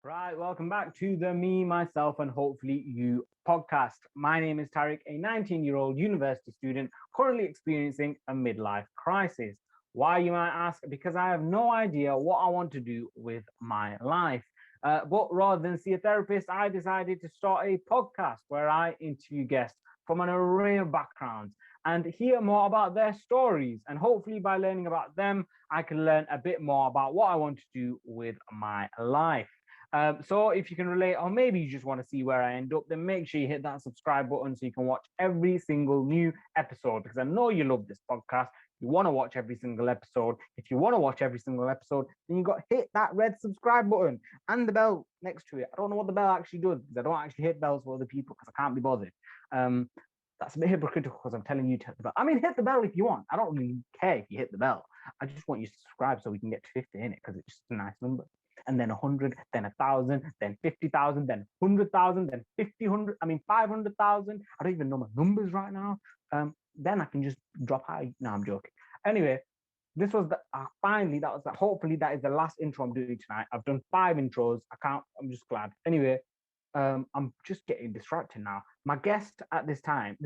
Right, welcome back to the Me, Myself, and Hopefully You podcast. My name is Tariq, a 19-year-old university student currently experiencing a midlife crisis. Why, you might ask? Because I have no idea what I want to do with my life. But rather than see a therapist, I decided to start a podcast where I interview guests from an array of backgrounds and hear more about their stories. And hopefully, by learning about them, I can learn a bit more about what I want to do with my life. So if you can relate, or maybe you just want to see where I end up, then make sure you hit that subscribe button so you can watch every single new episode, because I know you love this podcast. You want to watch every single episode. If you want to watch every single episode, then you got to hit that red subscribe button and the bell next to it. I don't know what the bell actually does, because I don't actually hit bells for other people because I can't be bothered. That's a bit hypocritical because I'm telling you to hit the bell. I mean, hit the bell if you want. I don't really care if you hit the bell. I just want you to subscribe so we can get to 50 in it, because it's just a nice number. And then 100, then 1,000, then 50,000, then 100,000, then 500,000. I don't even know my numbers right now. Then I can just drop out. No, I'm joking. Anyway, this was hopefully that is the last intro I'm doing tonight. I've done 5 intros. I'm just glad. Anyway, I'm just getting distracted now. My guest at this time,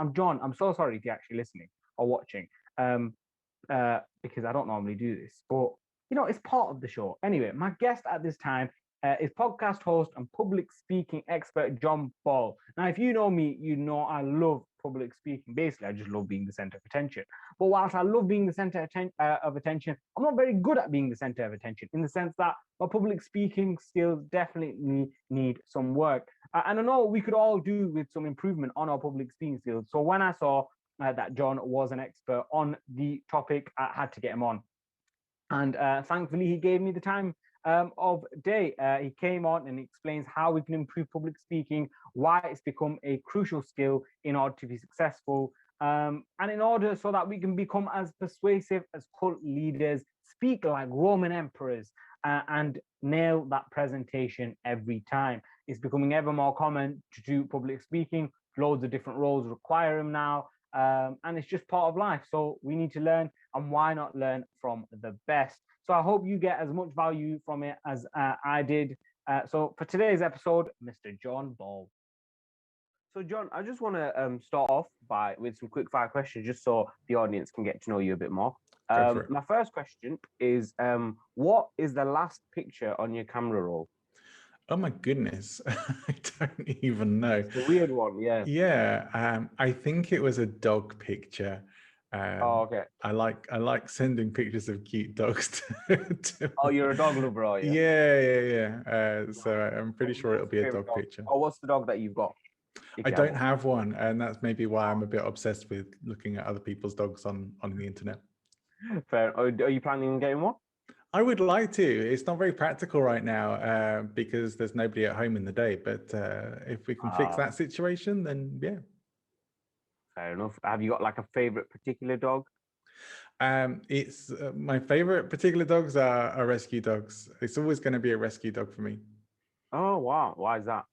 I'm John. I'm so sorry if you're actually listening or watching, because I don't normally do this, but it's part of the show. Anyway, my guest at this time is podcast host and public speaking expert John Ball. Now, if you know me, you know I love public speaking. Basically, I just love being the center of attention. But whilst I love being the center of attention, I'm not very good at being the center of attention, in the sense that my public speaking skills definitely need some work. And I know we could all do with some improvement on our public speaking skills. So when I saw that John was an expert on the topic, I had to get him on. And thankfully, he gave me the time of day. He came on and explains how we can improve public speaking, why it's become a crucial skill in order to be successful, and in order so that we can become as persuasive as cult leaders, speak like Roman emperors, and nail that presentation every time. It's becoming ever more common to do public speaking. Loads of different roles require them now. And it's just part of life. So we need to learn, and why not learn from the best? So I hope you get as much value from it as I did. So for today's episode, Mr. John Ball. So John, I just want to start off with some quick fire questions, just so the audience can get to know you a bit more. My first question is, what is the last picture on your camera roll? Oh my goodness, I don't even know. It's a weird one, yeah. Yeah, I think it was a dog picture. Okay. I like sending pictures of cute dogs to Oh, you're a dog lover, are you? Yeah. So I'm pretty sure it'll be a dog picture. Oh, what's the dog that you've got? I don't have one, and that's maybe why I'm a bit obsessed with looking at other people's dogs on the internet. Fair. Are you planning on getting one? I would like to. It's not very practical right now because there's nobody at home in the day. But if we can fix that situation, then yeah. Fair enough. Have you got like a favorite particular dog? It's my favorite particular dogs are rescue dogs. It's always going to be a rescue dog for me. Oh wow! Why is that?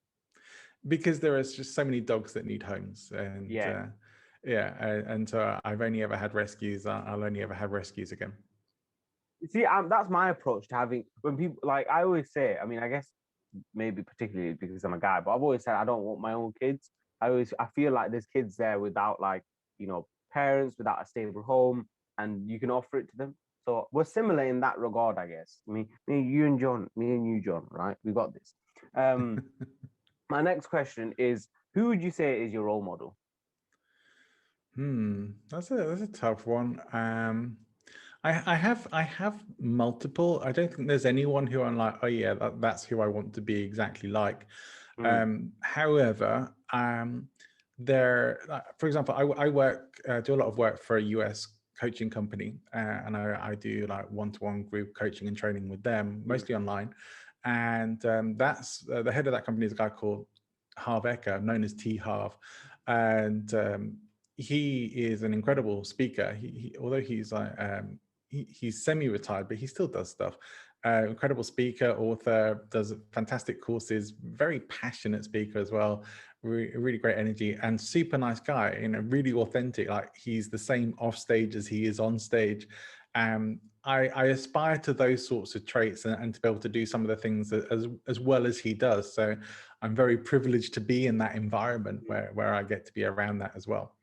Because there are just so many dogs that need homes, and and so I've only ever had rescues. I'll only ever have rescues again. See, that's my approach to having, when people, like I always say, I mean, I guess maybe particularly because I'm a guy, but I've always said I don't want my own kids. I feel like there's kids there without, like, parents, without a stable home, and you can offer it to them. So we're similar in that regard, I guess. Me and you, John, right? We got this. My next question is, who would you say is your role model? That's a tough one. I have multiple. I don't think there's anyone who I'm like, oh yeah, that's who I want to be exactly like. However, for example, I do a lot of work for a US coaching company, and I do like one-to-one group coaching and training with them, mostly online. And that's the head of that company is a guy called Harv Eker, known as T Harv, and he is an incredible speaker. Although he's like he's semi-retired, but he still does stuff. Incredible speaker, author, does fantastic courses, very passionate speaker as well, really great energy, and super nice guy, really authentic. Like, he's the same off stage as he is on stage. I aspire to those sorts of traits and to be able to do some of the things as well as he does. So I'm very privileged to be in that environment where I get to be around that as well.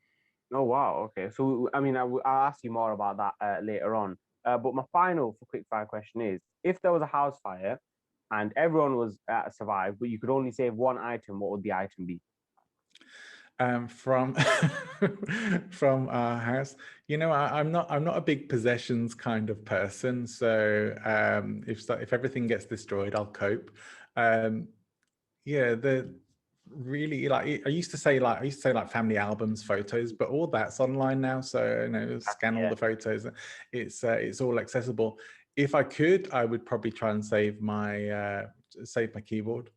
Oh, wow. Okay. So, I mean, I'll ask you more about that later on. But my final for quick fire question is, if there was a house fire and everyone was survived, but you could only save one item, what would the item be? From from our house, I'm not a big possessions kind of person. So if everything gets destroyed, I'll cope. Um, yeah, the really like I used to say like family albums, photos, but all that's online now. So scan all Yeah. the photos. It's all accessible. If I could, I would probably try and save my keyboard.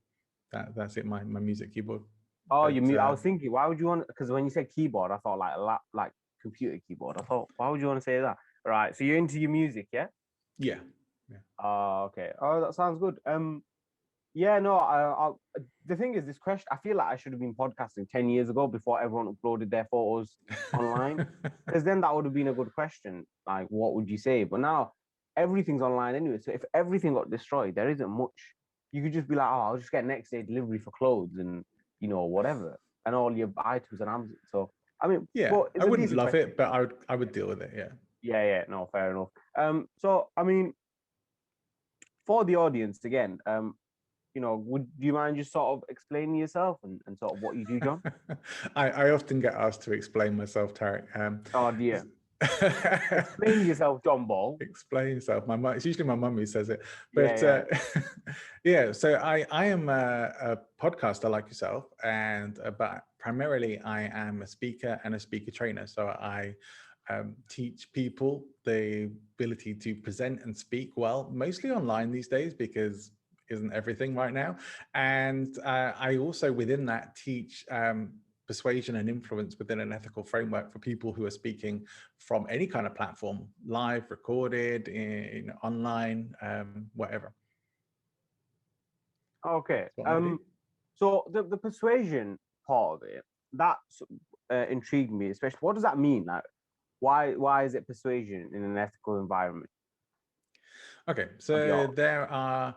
That's it, my music keyboard. Oh, But I was thinking, why would you want? Because when you said keyboard, I thought like a like computer keyboard. I thought, why would you want to say that? Right. So you're into your music, yeah? yeah. Oh, okay. Oh, that sounds good. Yeah, no. The thing is, this question, I feel like I should have been podcasting 10 years ago before everyone uploaded their photos online, because then that would have been a good question. Like, what would you say? But now everything's online anyway. So if everything got destroyed, there isn't much. You could just be like, oh, I'll just get next day delivery for clothes and whatever, and all your items and Amazon. So I mean, Yeah, but I it's a wouldn't decent love question. it, but I would deal with it. Yeah. Yeah, yeah, no, fair enough. So I mean, for the audience again, would do you mind just sort of explaining yourself and sort of what you do, John? I often get asked to explain myself, Tarek. Oh dear. Explain yourself, John Ball. Explain yourself. It's usually my mum who says it, Yeah, but yeah. yeah. So I am a podcaster like yourself, and but primarily I am a speaker and a speaker trainer. So I teach people the ability to present and speak well, mostly online these days because isn't everything right now. And I also within that teach persuasion and influence within an ethical framework for people who are speaking from any kind of platform, live, recorded, in online, whatever. Okay. That's what I do. So the persuasion part of it, that intrigued me, especially. What does that mean? Like, why is it persuasion in an ethical environment? Okay, Of so yours? there are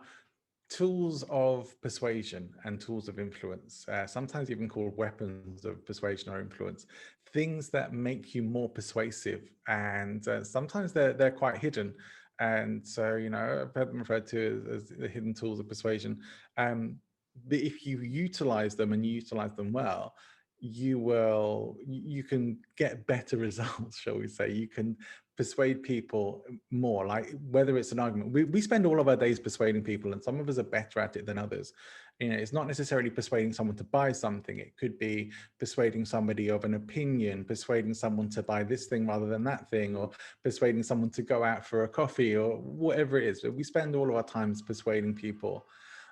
tools of persuasion and tools of influence, sometimes even called weapons of persuasion or influence, things that make you more persuasive, and sometimes they're quite hidden. And so, I've heard them referred to as the hidden tools of persuasion. But if you utilize them and you utilize them well, you can get better results, shall we say. You can persuade people more, like whether it's an argument. We spend all of our days persuading people, and some of us are better at it than others. It's not necessarily persuading someone to buy something. It could be persuading somebody of an opinion, persuading someone to buy this thing rather than that thing, or persuading someone to go out for a coffee, or whatever it is. We spend all of our times persuading people.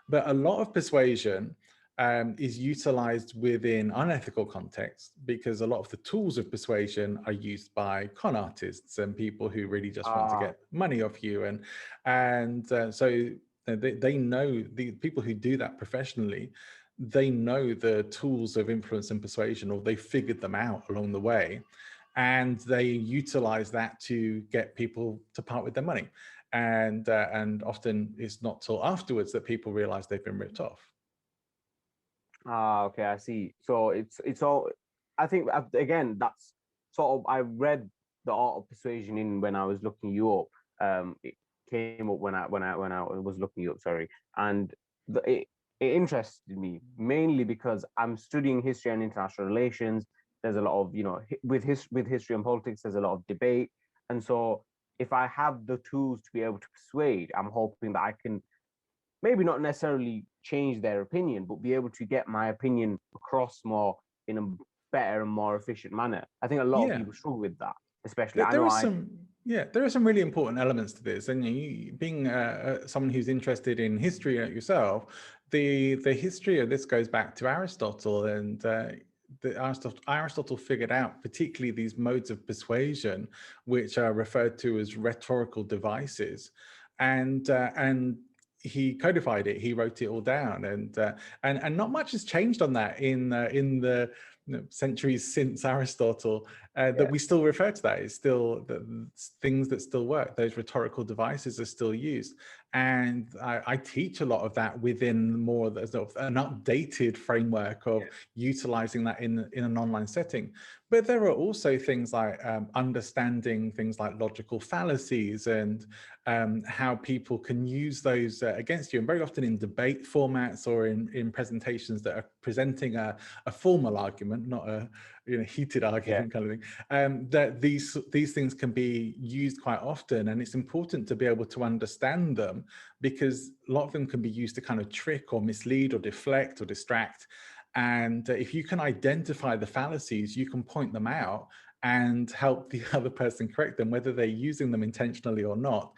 But a lot of persuasion is utilized within unethical contexts, because a lot of the tools of persuasion are used by con artists and people who really just want to Ah, get money off you. So they know, the people who do that professionally, they know the tools of influence and persuasion, or they figured them out along the way, and they utilize that to get people to part with their money. And often it's not till afterwards that people realize they've been ripped off. okay, I see. So it's all. I think again, that's sort of. I read the art of persuasion in when I was looking you up. It came up when I was looking you up. Sorry, and it interested me mainly because I'm studying history and international relations. There's a lot of with history and politics. There's a lot of debate, and so if I have the tools to be able to persuade, I'm hoping that I can maybe not necessarily change their opinion, but be able to get my opinion across more in a better and more efficient manner. I think a lot of Yeah. people struggle with that, especially. There, I there know are I. some, yeah, there are some really important elements to this. And you being someone who's interested in history yourself, the history of this goes back to Aristotle, and Aristotle figured out particularly these modes of persuasion, which are referred to as rhetorical devices, and he codified it. He wrote it all down, and not much has changed on that in the centuries since Aristotle, that we still refer to that. It's still things that still work. Those rhetorical devices are still used. And I teach a lot of that within more of an updated framework of utilizing that in an online setting. But there are also things like understanding things like logical fallacies and how people can use those against you. And very often in debate formats or in presentations that are presenting a formal argument, not a heated argument kind of thing, that these things can be used quite often. And it's important to be able to understand them, because a lot of them can be used to kind of trick or mislead or deflect or distract. And if you can identify the fallacies, you can point them out and help the other person correct them, whether they're using them intentionally or not.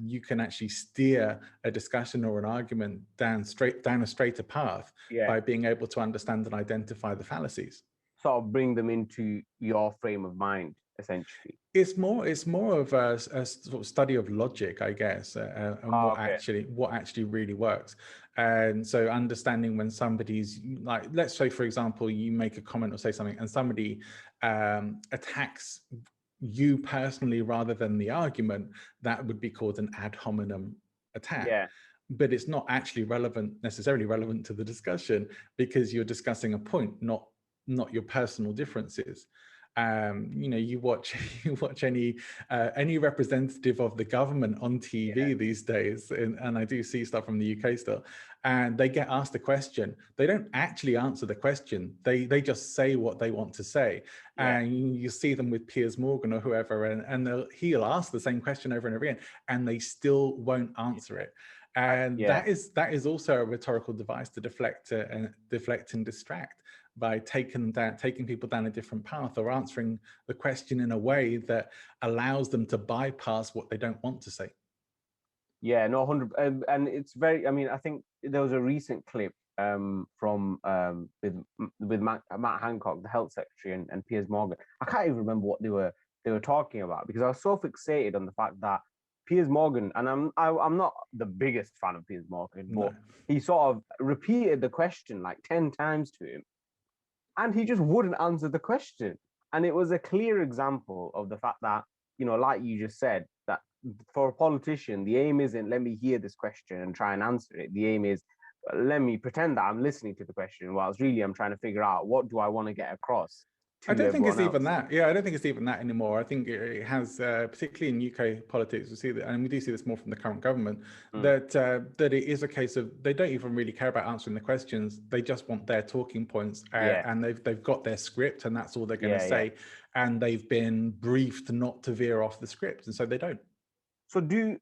You can actually steer a discussion or an argument down a straighter path by being able to understand and identify the fallacies. Sort of bring them into your frame of mind, essentially. It's more of a sort of study of logic, I guess, and what actually really works. And so understanding when somebody's like, let's say, for example, you make a comment or say something and somebody attacks you personally rather than the argument, that would be called an ad hominem attack. But it's not actually necessarily relevant to the discussion, because you're discussing a point, not your personal differences. You watch any representative of the government on TV these days, and I do see stuff from the UK still, and they get asked a question. They don't actually answer the question. They just say what they want to say. And you see them with Piers Morgan or whoever, and he'll ask the same question over and over again, and they still won't answer it. And that is also a rhetorical device to deflect and distract, by taking people down a different path, or answering the question in a way that allows them to bypass what they don't want to say. Yeah, no, 100. And it's very, I mean, I think there was a recent clip from with Matt Hancock, the health secretary, and Piers Morgan. I can't even remember what they were talking about, because I was so fixated on the fact that Piers Morgan, and I'm not the biggest fan of Piers Morgan, but he sort of repeated the question like 10 times to him, and he just wouldn't answer the question. And it was a clear example of the fact that, like you just said, that for a politician, the aim isn't let me hear this question and try and answer it. The aim is let me pretend that I'm listening to the question, whilst really I'm trying to figure out what do I want to get across. I don't think it's even that. Yeah, I don't think it's even that anymore. I think it has, particularly in UK politics, we see that, and we do see this more from the current government, that it is a case of they don't even really care about answering the questions. They just want their talking points, and they've got their script, and that's all they're going to say. And they've been briefed not to veer off the script, and so they don't. So you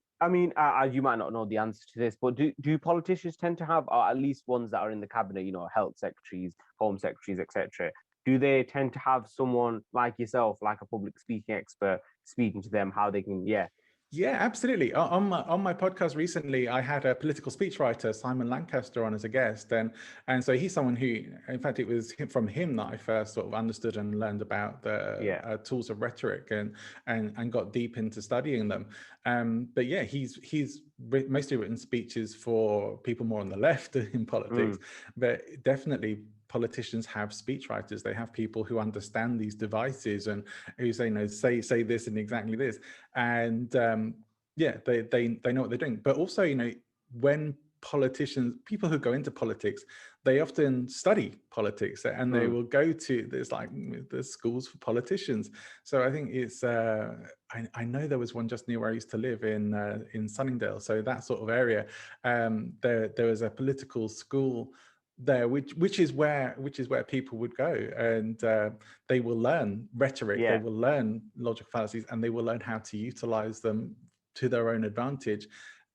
might not know the answer to this, but do politicians tend to have, or at least ones that are in the cabinet, health secretaries, home secretaries, etc., do they tend to have someone like yourself, like a public speaking expert, speaking to them how they can, Yeah, absolutely. On my podcast recently, I had a political speechwriter, Simon Lancaster, on as a guest, and so he's someone who, in fact, it was from him that I first sort of understood and learned about the tools of rhetoric and got deep into studying them. But yeah, he's mostly written speeches for people more on the left in politics, but definitely politicians have speechwriters. They have people who understand these devices and who say, say this and exactly this. And they know what they're doing. But also, when people who go into politics, they often study politics, and they will go to there's schools for politicians. So I think it's I know there was one just near where I used to live in Sunningdale, so that sort of area. There was a political school there, which is where people would go, and they will learn rhetoric, they will learn logical fallacies, and they will learn how to utilize them to their own advantage.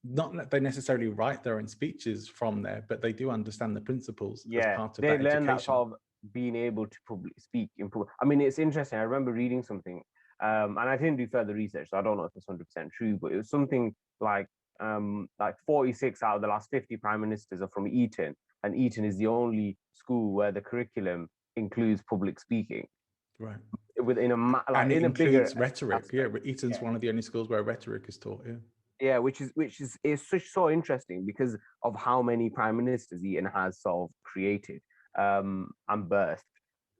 Not that they necessarily write their own speeches from there, but they do understand the principles as part of that education. They learn that sort of being able to publicly speak. I mean, it's interesting. I remember reading something, and I didn't do further research, so I don't know if it's 100% true, but it was something like 46 out of the last 50 prime ministers are from Eton, and Eton is the only school where the curriculum includes public speaking. Right. Within and it includes rhetoric. Aspect. Eton's one of the only schools where rhetoric is taught. Yeah, which is so interesting because of how many prime ministers Eton has sort of created and birthed.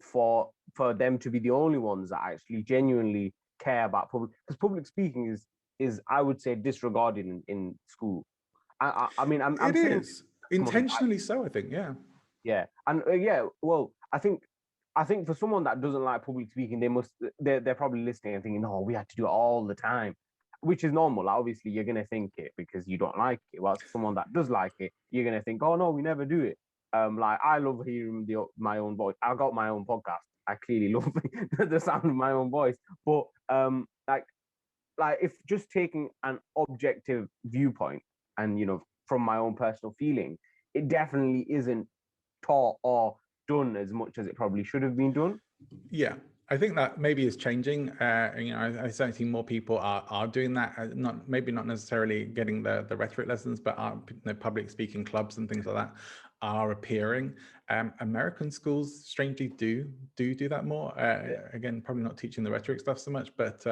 for them to be the only ones that actually genuinely care about because public speaking is I would say disregarded in school. I mean I'm It saying is someone who intentionally so, I think. Yeah. yeah, and yeah, well, I think for someone that doesn't like public speaking, they're probably listening and thinking, oh, we had to do it all the time, which is normal. Obviously, you're gonna think it because you don't like it. Whilst someone that does like it, you're gonna think, oh no, we never do it. Like I love hearing my own voice. I got my own podcast. I clearly love the sound of my own voice. But like if just taking an objective viewpoint and from my own personal feeling, it definitely isn't taught or done as much as it probably should have been done. Yeah, I think that maybe is changing. I certainly think more people are doing that. Not necessarily getting the rhetoric lessons, but public speaking clubs and things like that are appearing. American schools, strangely, do that more. Again, probably not teaching the rhetoric stuff so much, but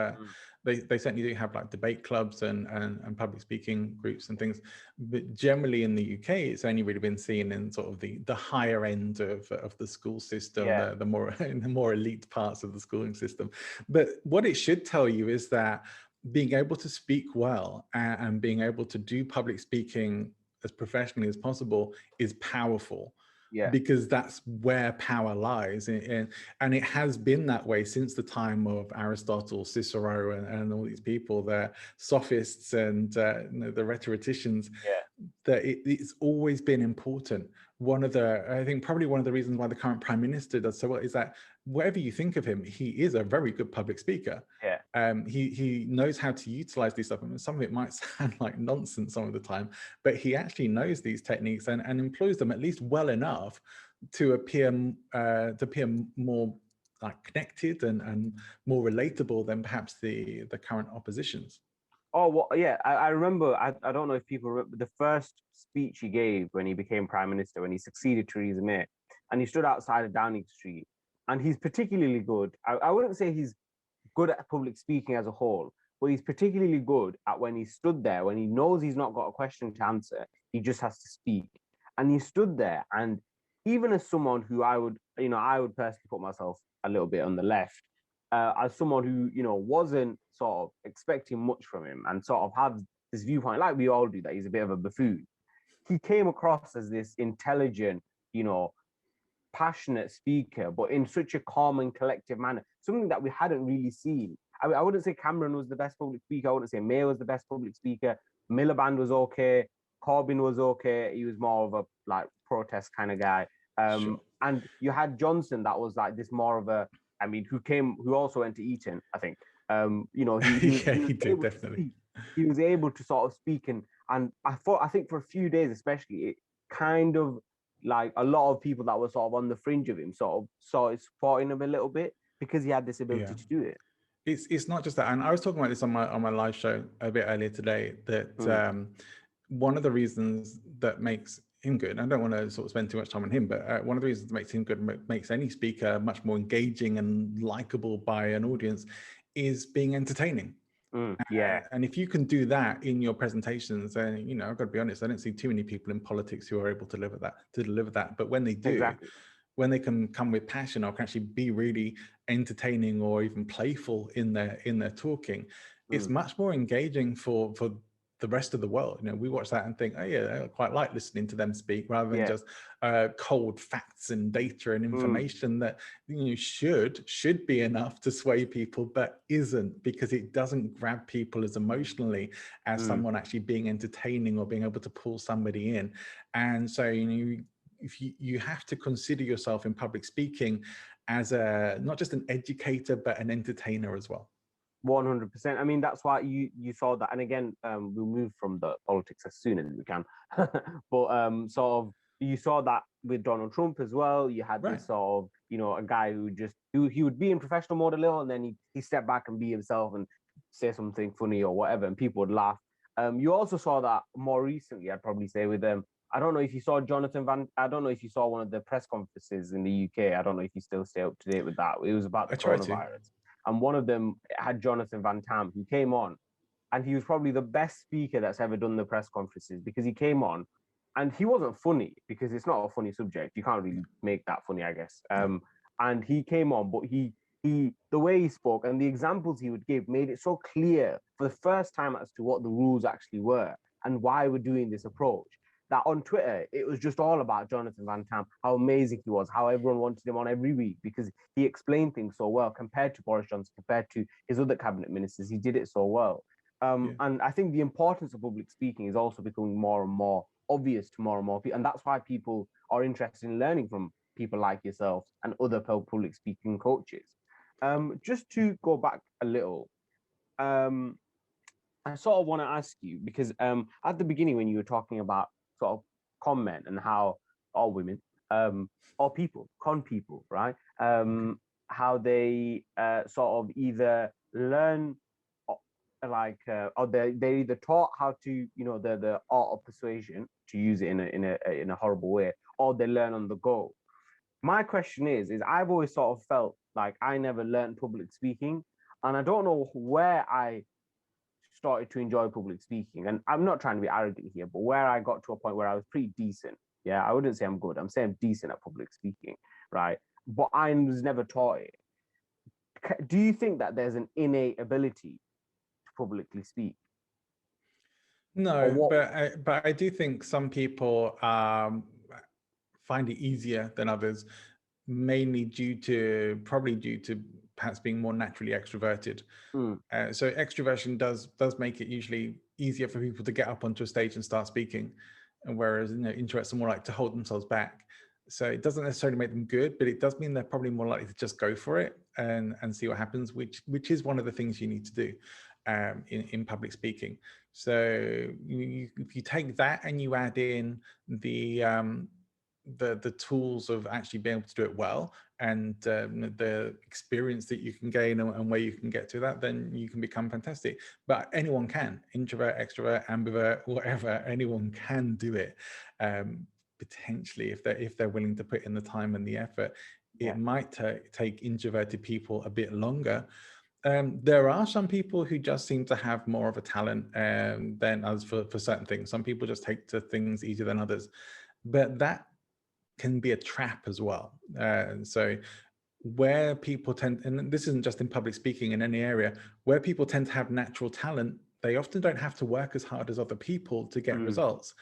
they certainly do have like debate clubs and public speaking groups and things. But generally in the UK, it's only really been seen in sort of the higher end of the school system, Yeah. the more elite parts of the schooling system. But what it should tell you is that being able to speak well and being able to do public speaking as professionally as possible is powerful. Yeah. Because that's where power lies. And it has been that way since the time of Aristotle, Cicero, and all these people, the sophists and the rhetoricians, Yeah. that it's always been important. I think probably one of the reasons why the current prime minister does so well is that whatever you think of him, he is a very good public speaker. Yeah. He knows how to utilize these stuff. I mean, some of it might sound like nonsense some of the time, but he actually knows these techniques and employs them at least well enough to appear more like connected and more relatable than perhaps the current oppositions. Oh, well, yeah. I remember. I don't know if people remember the first speech he gave when he became prime minister, when he succeeded Theresa May, and he stood outside of Downing Street. And he's particularly good. I wouldn't say he's good at public speaking as a whole, but he's particularly good at when he stood there, when he knows he's not got a question to answer, he just has to speak. And he stood there, and even as someone who I would personally put myself a little bit on the left, as someone who wasn't sort of expecting much from him and sort of have this viewpoint, like we all do, that he's a bit of a buffoon. He came across as this intelligent, you know, passionate speaker, but in such a calm and collective manner, something that we hadn't really seen. I wouldn't say Cameron was the best public speaker. I wouldn't say May was the best public speaker. Miliband was okay. Corbyn was okay. He was more of a like protest kind of guy. Sure. And you had Johnson, that was like this more of a, I mean, who also went to Eton, I think. Yeah, he did definitely. He was able to sort of speak, and I think for a few days especially, it kind of like a lot of people that were sort of on the fringe of him sort of started supporting him a little bit because he had this ability to do it. It's not just that, and I was talking about this on my live show a bit earlier today, that one of the reasons that makes him good, I don't want to sort of spend too much time on him, but one of the reasons that makes him good, makes any speaker much more engaging and likable by an audience, is being entertaining. And if you can do that in your presentations, then I've got to be honest, I don't see too many people in politics who are able to deliver that. But when they do, Exactly. when they can come with passion or can actually be really entertaining or even playful in their talking, it's much more engaging for the rest of the world. We watch that and think, oh yeah, I quite like listening to them speak, rather than just cold facts and data and information that should be enough to sway people, but isn't, because it doesn't grab people as emotionally as someone actually being entertaining or being able to pull somebody in. And so if you have to consider yourself in public speaking as not just an educator but an entertainer as well. 100%. I mean, that's why you saw that. And again, we'll move from the politics as soon as we can. But sort of, you saw that with Donald Trump as well. You had this sort of, a guy who he would be in professional mode a little, and then he stepped back and be himself and say something funny or whatever, and people would laugh. You also saw that more recently, I'd probably say, with I don't know if you saw I don't know if you saw one of the press conferences in the UK. I don't know if you still stay up to date with that. It was about the coronavirus. And one of them had Jonathan Van Tam, who came on, and he was probably the best speaker that's ever done the press conferences, because he came on and he wasn't funny, because it's not a funny subject. You can't really make that funny, I guess. And and he came on, but the way he spoke and the examples he would give made it so clear for the first time as to what the rules actually were and why we're doing this approach. That on Twitter, it was just all about Jonathan Van Tam, how amazing he was, how everyone wanted him on every week because he explained things so well compared to Boris Johnson, compared to his other cabinet ministers. He did it so well. Yeah. And I think the importance of public speaking is also becoming more and more obvious to more and more people. And that's why people are interested in learning from people like yourself and other public speaking coaches. Just to go back a little, I sort of want to ask you because at the beginning when you were talking about sort of con men and how all women or people, con people, right? How they sort of either learn or they either taught how to, you know, the art of persuasion, to use it in a horrible way, or they learn on the go. My question is I've always sort of felt like I never learned public speaking, and I don't know where I started to enjoy public speaking. And I'm not trying to be arrogant here, but where I got to a point where I was pretty decent. Yeah, I wouldn't say I'm good. I'm saying I'm decent at public speaking, right? But I was never taught it. Do you think that there's an innate ability to publicly speak? No, but I do think some people find it easier than others, mainly probably due to perhaps being more naturally extroverted. So extroversion does make it usually easier for people to get up onto a stage and start speaking, and whereas introverts are more like to hold themselves back. So it doesn't necessarily make them good, but it does mean they're probably more likely to just go for it and see what happens, which is one of the things you need to do in public speaking. So if you take that and you add in the tools of actually being able to do it well, and the experience that you can gain and where you can get to that, then you can become fantastic. But anyone can, introvert, extrovert, ambivert, whatever, anyone can do it. Potentially, if they're willing to put in the time and the effort. It might take introverted people a bit longer. There are some people who just seem to have more of a talent than others for certain things. Some people just take to things easier than others, but that can be a trap as well. So where people tend, and this isn't just in public speaking, in any area, where people tend to have natural talent, they often don't have to work as hard as other people to get results.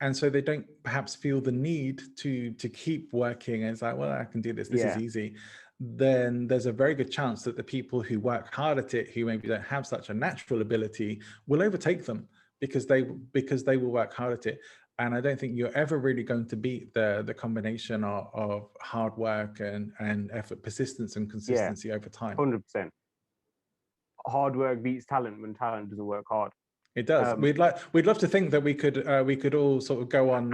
And so they don't perhaps feel the need to keep working. And it's like, well, I can do this. This is easy. Then there's a very good chance that the people who work hard at it, who maybe don't have such a natural ability, will overtake them because they will work hard at it. And I don't think you're ever really going to beat the combination of hard work and effort, persistence and consistency over time. 100%. Hard work beats talent when talent doesn't work hard. It does. We'd love to think that we could all sort of go on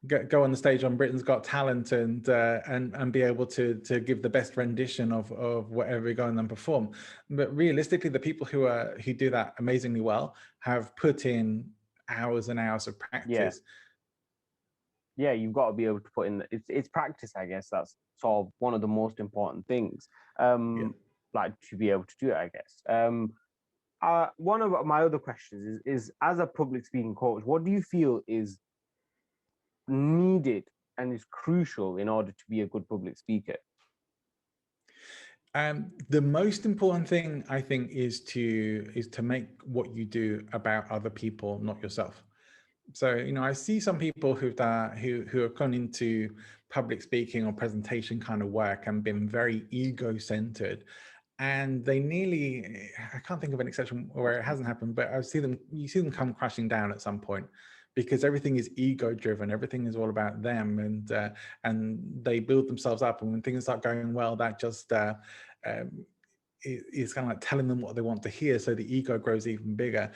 the stage on Britain's Got Talent and be able to give the best rendition of whatever we go and perform. But realistically, the people who do that amazingly well have put in hours and hours of practice. Yeah, you've got to be able to put in it's practice, I guess. That's sort of one of the most important things. Like to be able to do it, I guess. One of my other questions is as a public speaking coach, what do you feel is needed and is crucial in order to be a good public speaker? The most important thing, I think, is to make what you do about other people, not yourself. So, I see some people who have gone into public speaking or presentation kind of work and been very ego-centered. And they nearly, I can't think of an exception where it hasn't happened, but you see them come crashing down at some point because everything is ego driven. Everything is all about them, and they build themselves up. And when things start going well, that just is kind of like telling them what they want to hear. So the ego grows even bigger.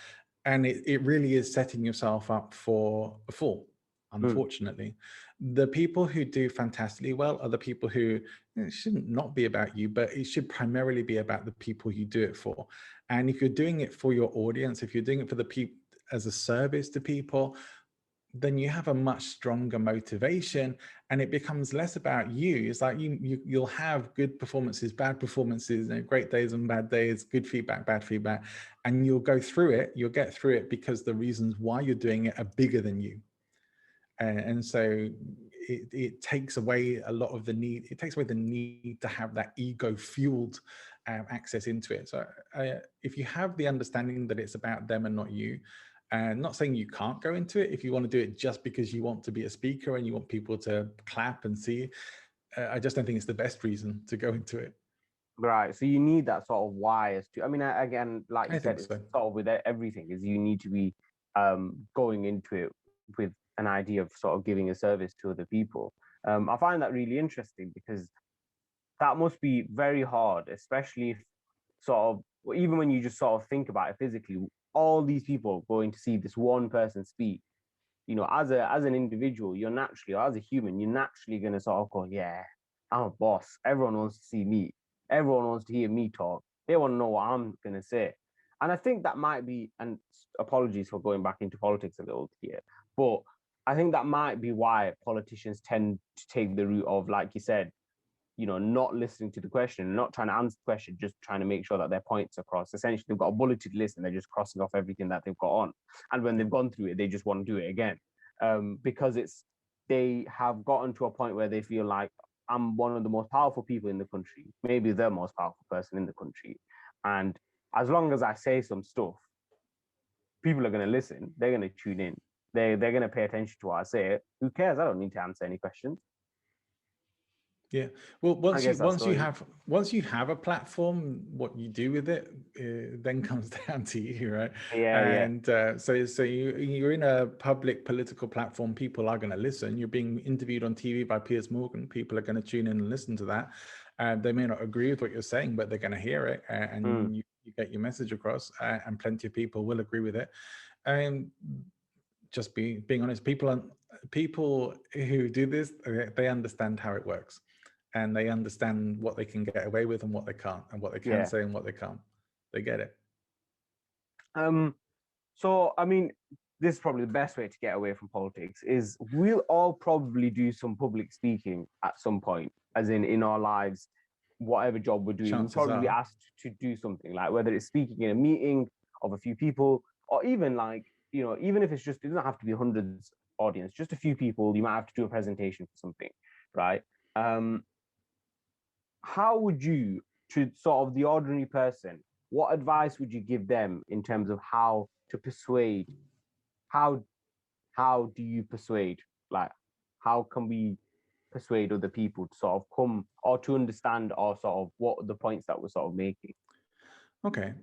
And it really is setting yourself up for a fall, unfortunately. The people who do fantastically well are the people who, it shouldn't not be about you, but it should primarily be about the people you do it for. And if you're doing it for your audience, if you're doing it for the people as a service to people, then you have a much stronger motivation, and it becomes less about you. It's like you'll have good performances, bad performances, great days and bad days, good feedback, bad feedback, and you'll go through it. You'll get through it because the reasons why you're doing it are bigger than you. And so it takes away a lot of the need. It takes away the need to have that ego fueled access into it. So if you have the understanding that it's about them and not you, and not saying you can't go into it if you want to do it just because you want to be a speaker and you want people to clap and see, I just don't think it's the best reason to go into it. Right. So you need that sort of why as to, I mean, again, like you I said, think it's so. sort of with everything is you need to be going into it with an idea of sort of giving a service to other people. I find that really interesting because that must be very hard, especially if sort of, well, even when you just sort of think about it physically, all these people going to see this one person speak. You know, as an individual, you're naturally, or as a human, you're naturally going to sort of go, yeah, I'm a boss. Everyone wants to see me. Everyone wants to hear me talk. They want to know what I'm going to say. And I think that might be, and apologies for going back into politics a little here, but I think that might be why politicians tend to take the route of, like you said, you know, not listening to the question, not trying to answer the question, just trying to make sure that their points are crossed. Essentially, they've got a bulleted list and they're just crossing off everything that they've got on. And when they've gone through it, they just want to do it again, because they have gotten to a point where they feel like I'm one of the most powerful people in the country, maybe the most powerful person in the country. And as long as I say some stuff, people are going to listen. They're going to tune in. They're going to pay attention to what I say. Who cares? I don't need to answer any questions. Yeah. Well, I guess that's once you have a platform, what you do with it then comes down to you, right? yeah. And so you're in a public political platform. People are going to listen. You're being interviewed on TV by Piers Morgan. People are going to tune in and listen to that. They may not agree with what you're saying, but they're going to hear it, and you get your message across. And plenty of people will agree with it. And just being honest, people who do this, they understand how it works. And they understand what they can get away with and what they can't, and what they can say and what they can't. They get it. So I mean, this is probably the best way to get away from politics is we'll all probably do some public speaking at some point, as in our lives, whatever job we're doing, we're Chances probably are. asked to do something, like whether it's speaking in a meeting of a few people, or even like, you know, even if it's just, it doesn't have to be hundreds audience, just a few people, you might have to do a presentation for something, right? How would you, to sort of the ordinary person, what advice would you give them in terms of how to persuade? How how do you persuade? Like, how can we persuade other people to sort of come or to understand or sort of what the points that we're sort of making? Okay,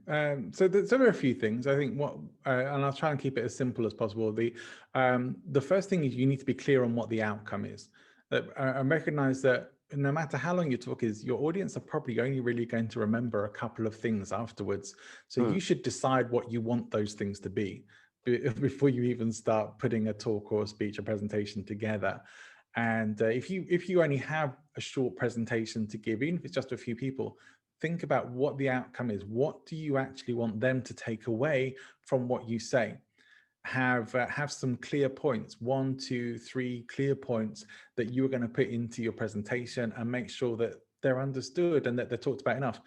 so there are a few things. I think and I'll try and keep it as simple as possible. The first thing is you need to be clear on what the outcome is, and recognize that no matter how long your talk is, your audience are probably only really going to remember a couple of things afterwards. So you should decide what you want those things to be before you even start putting a talk or a speech or presentation together. And if you only have a short presentation to give, even if it's just a few people, think about what the outcome is. What do you actually want them to take away from what you say? Have some clear points, 1, 2, 3 clear points that you are going to put into your presentation, and make sure that they're understood and that they're talked about enough.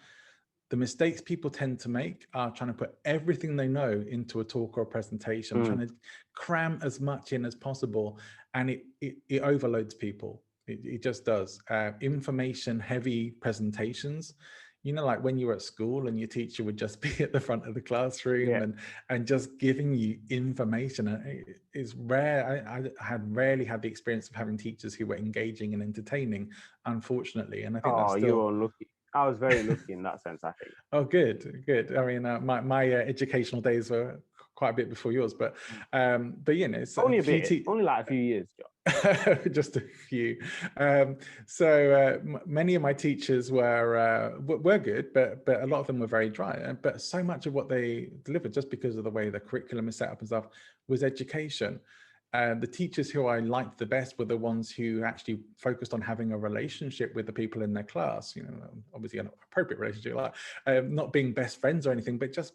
The mistakes people tend to make are trying to put everything they know into a talk or a presentation, trying to cram as much in as possible, and it overloads people. It just does. Information heavy presentations, you know, like when you were at school and your teacher would just be at the front of the classroom and just giving you information. It's rare. I had rarely had the experience of having teachers who were engaging and entertaining, unfortunately, and I think that's Oh, you still. were lucky. I was very lucky in that sense, I think. Oh, good. I mean, my educational days were quite a bit before yours, but you know, it's a Only a few bit, only like a few years, John. just a few. Many of my teachers were good, but a lot of them were very dry. But so much of what they delivered, just because of the way the curriculum is set up and stuff, was education. The teachers who I liked the best were the ones who actually focused on having a relationship with the people in their class. You know, obviously an appropriate relationship, like not being best friends or anything, but just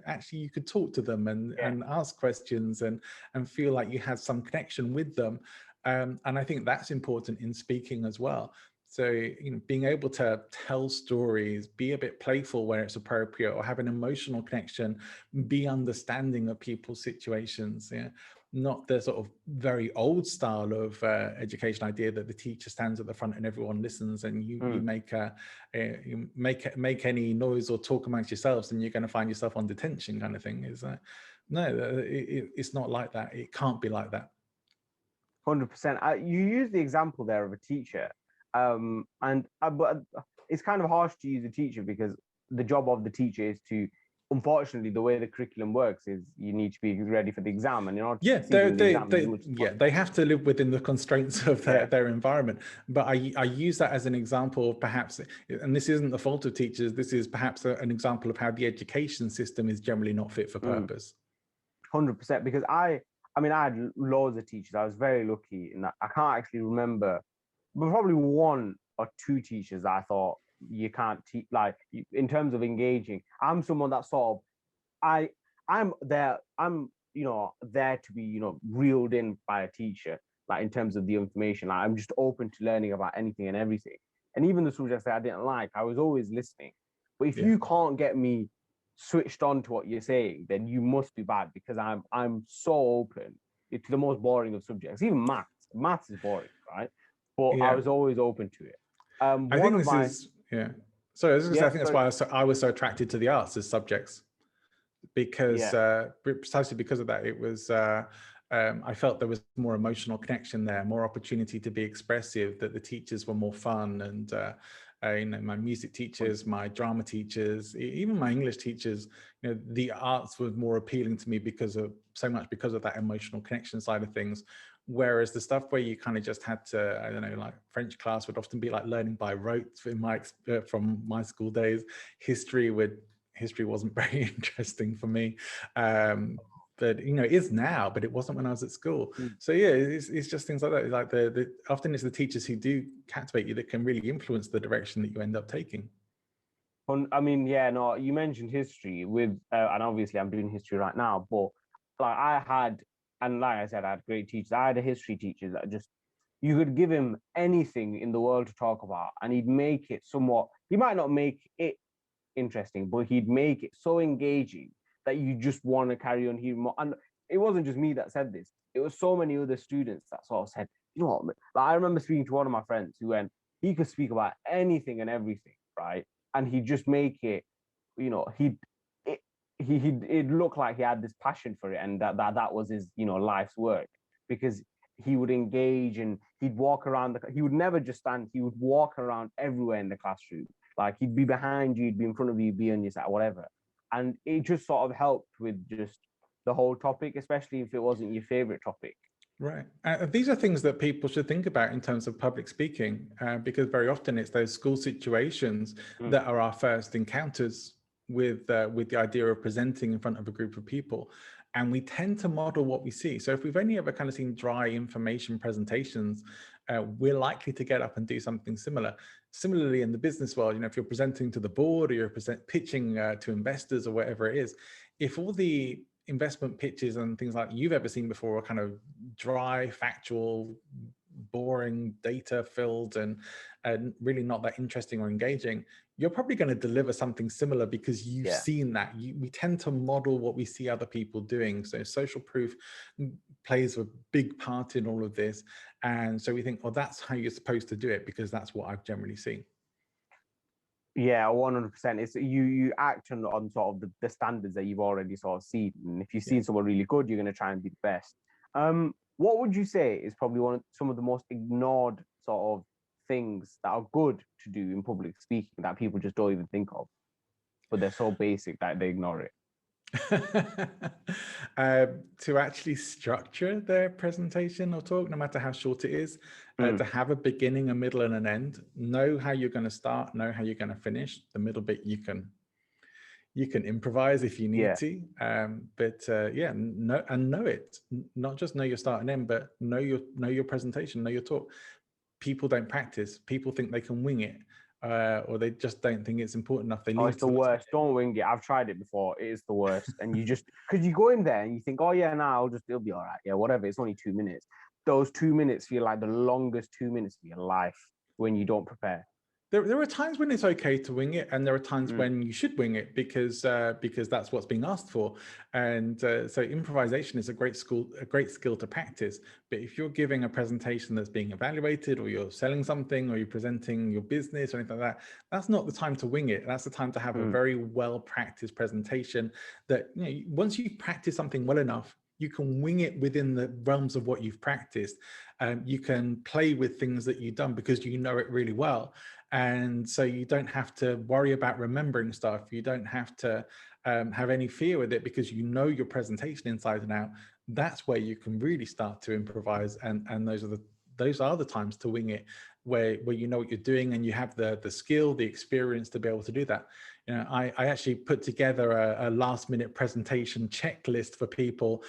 actually you could talk to them and ask questions and feel like you had some connection with them. And I think that's important in speaking as well. So, you know, being able to tell stories, be a bit playful where it's appropriate, or have an emotional connection, be understanding of people's situations. Yeah. not the sort of very old style of education idea that the teacher stands at the front and everyone listens, and you make any noise or talk amongst yourselves and you're going to find yourself on detention kind of thing. Is no, it's not like that. It can't be like that. 100%. You use the example there of a teacher, but it's kind of harsh to use a teacher because the job of the teacher is to, unfortunately, the way the curriculum works is you need to be ready for the exam, and you're not. They have to live within the constraints of their environment. But I use that as an example of perhaps, and this isn't the fault of teachers, this is perhaps an example of how the education system is generally not fit for purpose. 100%, because I had loads of teachers. I was very lucky in that I can't actually remember, but probably one or two teachers that I thought you can't teach, like, in terms of engaging. I'm someone that sort of, I'm there to be, reeled in by a teacher, like in terms of the information. Like, I'm just open to learning about anything and everything. And even the subjects that I didn't like, I was always listening. But if you can't get me switched on to what you're saying, then you must be bad, because I'm so open to the most boring of subjects. Even maths is boring, right? But I was always open to it. I think this is so I was going to say, I think that's why I was so attracted to the arts as subjects, because precisely because of that. It was I felt there was more emotional connection there, more opportunity to be expressive, that the teachers were more fun, and my music teachers, my drama teachers, even my English teachers, the arts was more appealing to me because of that emotional connection side of things. Whereas the stuff where you kind of just had to, I don't know, like French class would often be like learning by rote from my school days. History wasn't very interesting for me. But it is now, but it wasn't when I was at school. So it's just things like that. Like often it's the teachers who do captivate you that can really influence the direction that you end up taking. I mean, you mentioned history and obviously I'm doing history right now, but like I said, I had great teachers. I had a history teacher that you could give him anything in the world to talk about, and he'd make it he might not make it interesting, but he'd make it so engaging that you just want to carry on hearing more. And it wasn't just me that said this. It was so many other students that sort of said, what? Like, I remember speaking to one of my friends who he could speak about anything and everything, right? And he'd just make it, it looked like he had this passion for it, and that was his, life's work, because he would engage and he'd walk around. He would never just stand. He would walk around everywhere in the classroom. Like, he'd be behind you, he'd be in front of you, be on your side, whatever. And it just sort of helped with just the whole topic, especially if it wasn't your favorite topic. Right. These are things that people should think about in terms of public speaking, because very often it's those school situations that are our first encounters with the idea of presenting in front of a group of people. And we tend to model what we see. So if we've only ever kind of seen dry information presentations, we're likely to get up and do something similar. Similarly, in the business world, if you're presenting to the board, or you're pitching to investors or whatever it is, if all the investment pitches and things like you've ever seen before are kind of dry, factual, boring, data filled, and really not that interesting or engaging, you're probably going to deliver something similar, because you've seen that. We tend to model what we see other people doing. So social proof plays a big part in all of this. And so we think, well, that's how you're supposed to do it, because that's what I've generally seen. Yeah, 100%. It's you act on sort of the standards that you've already sort of seen. And if you've seen someone really good, you're going to try and be the best. What would you say is probably some of the most ignored sort of things that are good to do in public speaking that people just don't even think of, but they're so basic that they ignore it? To actually structure their presentation or talk, no matter how short it is, to have a beginning, a middle, and an end. Know how you're going to start, know how you're going to finish. The middle bit you can improvise if you need to, know it. Not just know your start and end, but know your presentation, know your talk. People don't practice. People think they can wing it. Or they just don't think it's important enough. It's the worst. Don't wing it. I've tried it before. It is the worst. And you just, because you go in there and you think, it'll be all right. Yeah, whatever. It's only 2 minutes. Those 2 minutes feel like the longest 2 minutes of your life when you don't prepare. There are times when it's okay to wing it, and there are times Mm, when you should wing it because that's what's being asked for. And so improvisation is a great skill to practice. But if you're giving a presentation that's being evaluated, or you're selling something, or you're presenting your business or anything like that, that's not the time to wing it. That's the time to have a mm, very well practiced presentation. That, you know, once you practice something well enough, you can wing it within the realms of what you've practiced. You can play with things that you've done because you know it really well. And so you don't have to worry about remembering stuff. You don't have to have any fear with it because you know your presentation inside and out. That's where you can really start to improvise, and those are the times to wing it, where you know what you're doing and you have the skill, the experience to be able to do that. You know, I actually put together a last minute presentation checklist for people,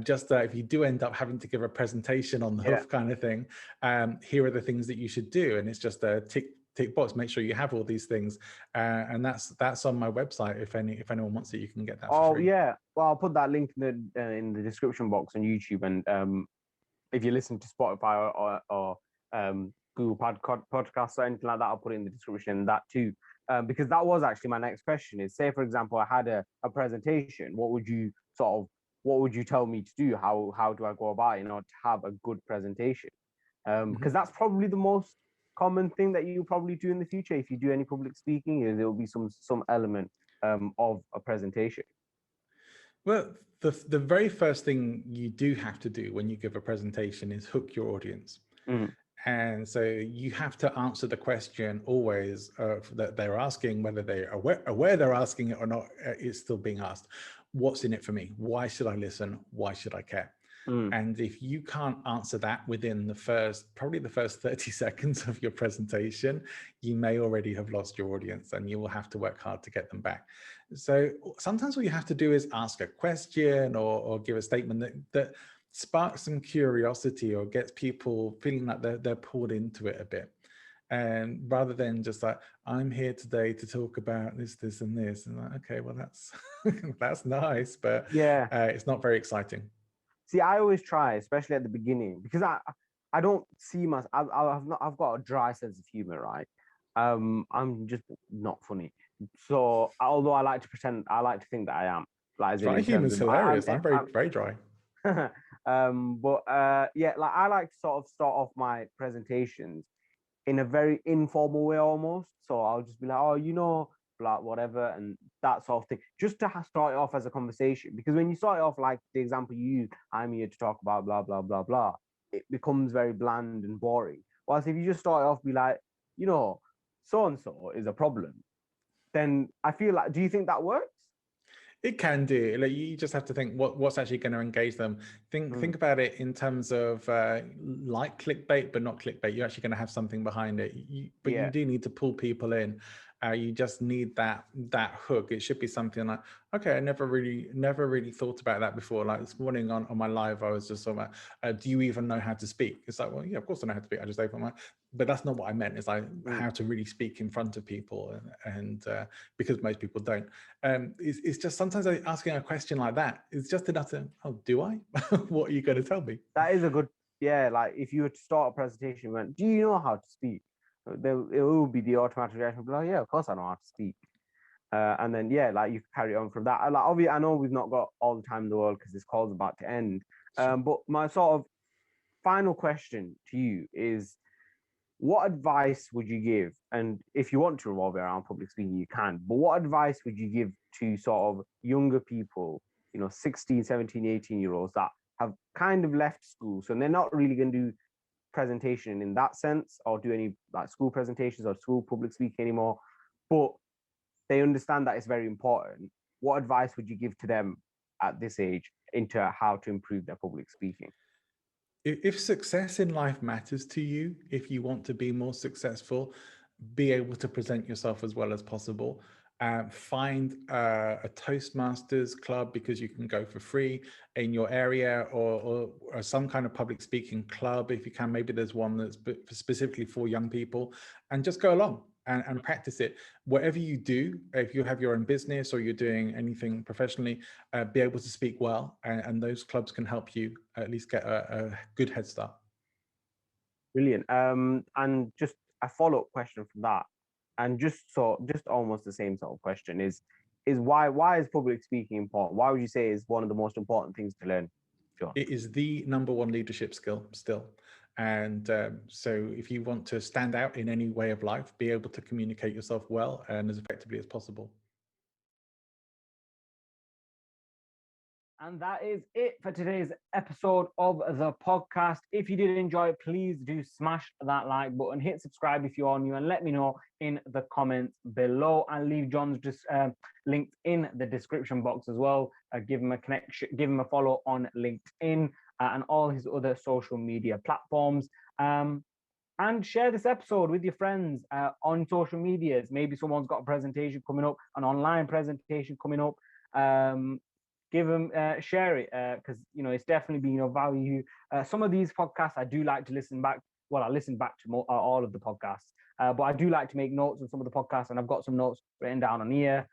just that if you do end up having to give a presentation on the yeah. hoof kind of thing, here are the things that you should do, and it's just a tick box, make sure you have all these things, and that's on my website. If anyone wants it, you can get that for Oh free. yeah. Well, I'll put that link in the description box on YouTube, and if you listen to Spotify or Google Podcasts or anything like that, I'll put it in the description, that too. Because that was actually my next question. Is, say for example, I had a presentation. What would you tell me to do? How do I go about it, to have a good presentation? Because that's probably the most common thing that you probably do in the future if you do any public speaking. Is there will be some element of a presentation. Well, the very first thing you do have to do when you give a presentation is hook your audience. Mm, And so you have to answer the question always that they're asking, whether they're aware they're asking it or not. It's still being asked. What's in it for me? Why should I listen? Why should I care? mm, And if you can't answer that within probably the first 30 seconds of your presentation, you may already have lost your audience, and you will have to work hard to get them back. So sometimes what you have to do is ask a question, or give a statement that sparks some curiosity, or gets people feeling like they're pulled into it a bit. And rather than just like, I'm here today to talk about this, and this, and like, okay, well, that's that's nice, but yeah. it's not very exciting. See, I always try, especially at the beginning, because I don't see myself. I've got a dry sense of humor, right? I'm just not funny. So although I like to pretend, I like to think that I am. Like as Dry in terms humor's of hilarious. I'm very, very dry. but yeah, like I like to sort of start off my presentations in a very informal way almost. So I'll just be like, oh, like whatever, and that sort of thing, just to start it off as a conversation. Because when you start it off like the example you use, I'm here to talk about blah blah blah blah, it becomes very bland and boring. Whilst if you just start it off, be like, so and so is a problem, then I feel like, do you think that works? It can do. Like, you just have to think what's actually going to engage them. Think about it in terms of like clickbait, but not clickbait. You're actually going to have something behind it. But you Yeah. do need to pull people in. You just need that hook. It should be something like, okay, I never really thought about that before. Like this morning on my live, I was just talking about, do you even know how to speak? It's like, well, yeah, of course I know how to speak. I just open my, but that's not what I meant. It's like how to really speak in front of people, and because most people don't. It's just sometimes asking a question like that is just enough to, oh, do I? What are you going to tell me? That is a good, yeah. Like if you were to start a presentation, went, do you know how to speak? It will be the automatic reaction, be like, yeah, of course I know how to speak. And then yeah, like you carry on from that. Like obviously, I know we've not got all the time in the world because this call's about to end. But my sort of final question to you is, what advice would you give? And if you want to revolve it around public speaking, you can. But what advice would you give to sort of younger people, 16, 17, 18-year-olds that have kind of left school, so they're not really going to do presentation in that sense, or do any like school presentations or school public speaking anymore, but they understand that it's very important? What advice would you give to them at this age into how to improve their public speaking? If success in life matters to you, if you want to be more successful, be able to present yourself as well as possible. Find a Toastmasters club, because you can go for free in your area, or some kind of public speaking club if you can. Maybe there's one that's specifically for young people, and just go along and practice it. Whatever you do, if you have your own business or you're doing anything professionally, be able to speak well, and those clubs can help you at least get a good head start. Brilliant. And just a follow-up question from that. And just almost the same sort of question is why is public speaking important? Why would you say is one of the most important things to learn, John? It is the number one leadership skill still. And so if you want to stand out in any way of life, be able to communicate yourself well and as effectively as possible. And that is it for today's episode of the podcast. If you did enjoy it, please do smash that like button, hit subscribe if you are new, and let me know in the comments below. And leave John's just linked in the description box as well. Give him a connection, give him a follow on LinkedIn and all his other social media platforms. And share this episode with your friends on social medias. Maybe someone's got a presentation coming up, an online presentation coming up. Give them, share it, because it's definitely been of value. Some of these podcasts I do like to listen back. Well, I listen back to all of the podcasts, but I do like to make notes on some of the podcasts, and I've got some notes written down on here,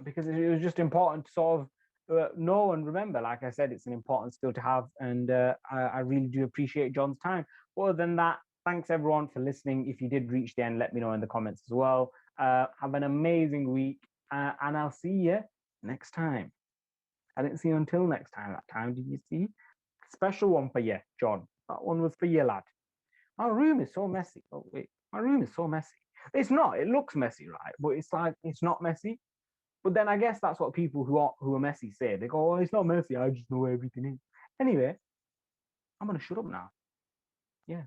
because it was just important to sort of know and remember. Like I said, it's an important skill to have, and I really do appreciate John's time. Other than that, thanks everyone for listening. If you did reach the end, let me know in the comments as well. Have an amazing week, and I'll see you next time. I didn't see you until next time. That time, did you see? Special one for you, John. That one was for you, lad. My room is so messy. Oh, wait. My room is so messy. It's not. It looks messy, right? But it's like, it's not messy. But then I guess that's what people who are messy say. They go, oh, it's not messy. I just know where everything is. Anyway, I'm going to shut up now. Yeah.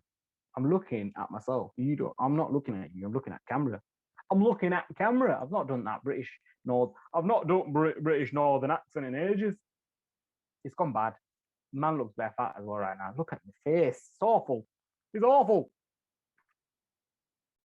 I'm looking at myself. You don't. I'm not looking at you. I'm looking at camera. I'm looking at camera. I've not done that I've not done British Northern accent in ages. It's gone bad. Man looks bare fat as well right now. Look at my face. It's awful. It's awful.